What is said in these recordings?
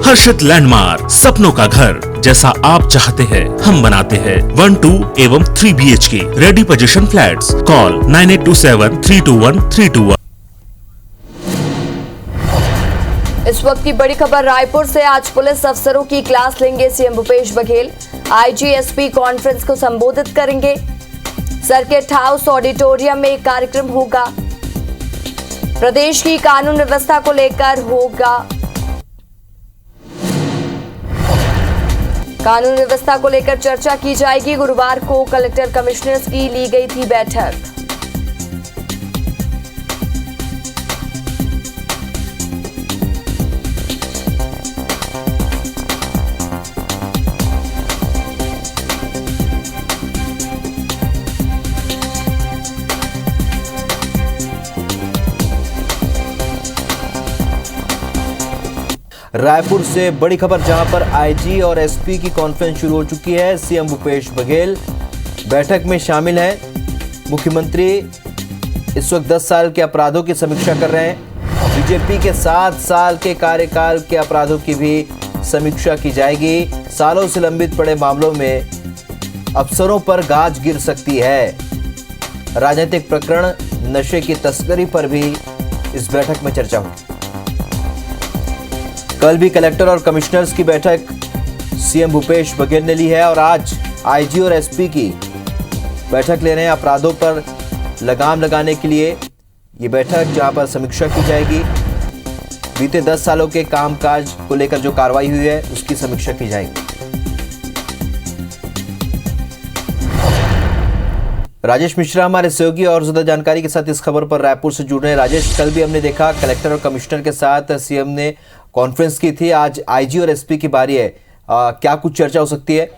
हर्षित landmark, सपनों का घर जैसा आप चाहते हैं हम बनाते हैं। 1, 2 एवं 3 BHK ready position flats. Call 9827321321। इस वक्त की बड़ी खबर रायपुर से। आज पुलिस अफसरों की क्लास लेंगे CM Bhupesh Baghel. IG-SP conference को संबोधित करेंगे। सर्किट हाउस ऑडिटोरियम में कार्यक्रम होगा। प्रदेश की कानून व्यवस्था को लेकर होगा। कानून व्यवस्था को लेकर चर्चा की जाएगी। गुरुवार को कलेक्टर कमिश्नर्स की ली गई थी बैठक। रायपुर से बड़ी खबर, जहां पर आईजी और एसपी की कॉन्फ्रेंस शुरू हो चुकी है। सीएम भूपेश बघेल बैठक में शामिल हैं। मुख्यमंत्री इस वक्त 10 साल के अपराधों की समीक्षा कर रहे हैं। बीजेपी के 7 साल के कार्यकाल के अपराधों की भी समीक्षा की जाएगी। सालों से लंबित पड़े मामलों में अफसरों पर गाज गिर सकती है। राजनीतिक प्रकरण, नशे की तस्करी पर भी इस बैठक में चर्चा होगी। कल भी कलेक्टर और कमिश्नर्स की बैठक सीएम भूपेश बघेल ने ली है और आज आईजी और एसपी की बैठक ले रहे हैं अपराधों पर लगाम लगाने के लिए। ये बैठक जहां पर समीक्षा की जाएगी, बीते 10 सालों के कामकाज को लेकर जो कार्रवाई हुई है उसकी समीक्षा की जाएगी। राजेश मिश्रा हमारे सहयोगी और ज्यादा जानकारी के साथ इस खबर पर रायपुर से जुड़ रहे हैं। राजेश, कल भी हमने देखा कलेक्टर और कमिश्नर के साथ सीएम ने कॉन्फ्रेंस की थी। आज आईजी और एसपी की बारी है। क्या कुछ चर्चा हो सकती है?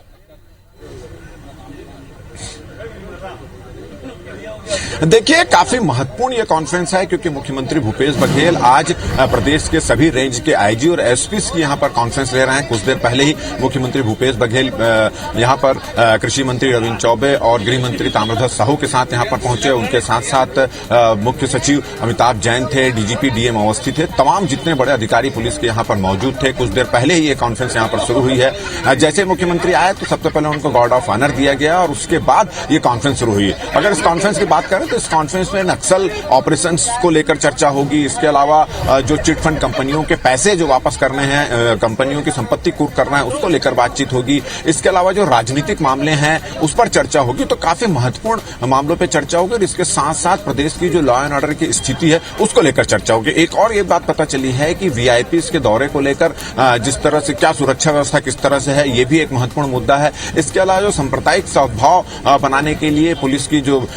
देखिए, काफी महत्वपूर्ण ये कॉन्फ्रेंस है क्योंकि मुख्यमंत्री भूपेश बघेल आज प्रदेश के सभी रेंज के आईजी और एसपी की यहां पर कॉन्फ्रेंस ले रहे हैं। कुछ देर पहले ही मुख्यमंत्री भूपेश बघेल यहां पर कृषि मंत्री रविंद्र चौबे और गृह मंत्री ताम्रध्वज साहू के साथ यहां पर पहुंचे। उनके साथ साथ मुख्य सचिव अमिताभ जैन थे, डीजीपी डीएम अवस्थी थे, तमाम जितने बड़े अधिकारी पुलिस के यहां पर मौजूद थे। कुछ देर पहले ही ये कॉन्फ्रेंस यहां पर शुरू हुई है। जैसे मुख्यमंत्री आए तो सबसे पहले उनको गार्ड ऑफ ऑनर दिया गया और उसके बाद ये कॉन्फ्रेंस शुरू हुई। अगर इस कॉन्फ्रेंस की बात करें तो इस कॉन्फ्रेंस में नक्सल ऑपरेशंस को लेकर चर्चा होगी। इसके अलावा जो चिट फंड कंपनियों के पैसे जो वापस करने हैं, कंपनियों की संपत्ति कूट करना है, उसको लेकर बातचीत होगी। इसके अलावा जो राजनीतिक मामले हैं उस पर चर्चा होगी। तो काफी महत्वपूर्ण मामलों पर चर्चा होगी और इसके साथ साथ प्रदेश की जो लॉ एंड ऑर्डर की स्थिति है उसको लेकर चर्चा होगी। एक और ये बात पता चली है कि वीआईपी के दौरे को लेकर जिस तरह से क्या सुरक्षा व्यवस्था किस तरह से है, ये भी एक महत्वपूर्ण मुद्दा है। इसके अलावा जो सांप्रदायिक सद्भाव बनाने के लिए, पुलिस की जो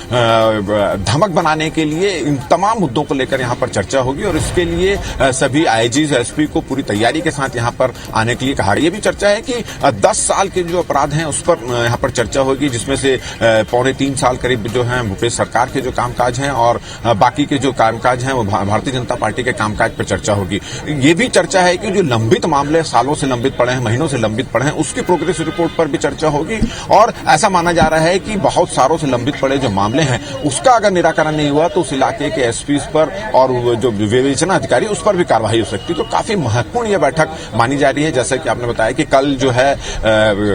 धमक बनाने के लिए, इन तमाम मुद्दों को लेकर यहां पर चर्चा होगी और इसके लिए सभी आईजी एसपी को पूरी तैयारी के साथ यहां पर आने के लिए कहा। ये भी चर्चा है कि 10 साल के जो अपराध हैं उस पर यहां पर चर्चा होगी, जिसमें से 3.25 साल करीब जो हैं भूपेश सरकार के जो कामकाज हैं और बाकी के जो कामकाज हैं वो भारतीय जनता पार्टी के कामकाज पर चर्चा होगी। ये भी चर्चा है कि जो लंबित मामले सालों से लंबित पड़े हैं, महीनों से लंबित पड़े हैं, उसकी प्रोग्रेस रिपोर्ट पर भी चर्चा होगी। और ऐसा माना जा रहा है कि बहुत सालों से लंबित पड़े जो मामले हैं उसका अगर निराकरण नहीं हुआ तो उस इलाके के एसपी पर और जो विवेचना अधिकारी उस पर भी कार्रवाई हो सकती है। तो काफी महत्वपूर्ण यह बैठक मानी जा रही है। जैसा कि आपने बताया कि कल जो है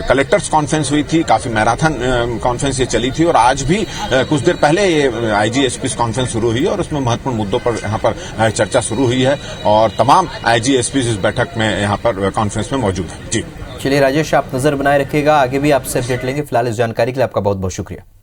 कलेक्टर्स कॉन्फ्रेंस हुई थी, काफी मैराथन कॉन्फ्रेंस ये चली थी और आज भी कुछ देर पहले ये आईजी एसपी कॉन्फ्रेंस शुरू हुई है और उसमें महत्वपूर्ण मुद्दों पर यहाँ पर चर्चा शुरू हुई है और तमाम आईजी एसपी इस बैठक में यहाँ पर कॉन्फ्रेंस में मौजूद है। जी चलिए राजेश, आप नजर बनाए रखिएगा, आगे भी आपसे अपडेट लेंगे। फिलहाल इस जानकारी के लिए आपका बहुत बहुत शुक्रिया।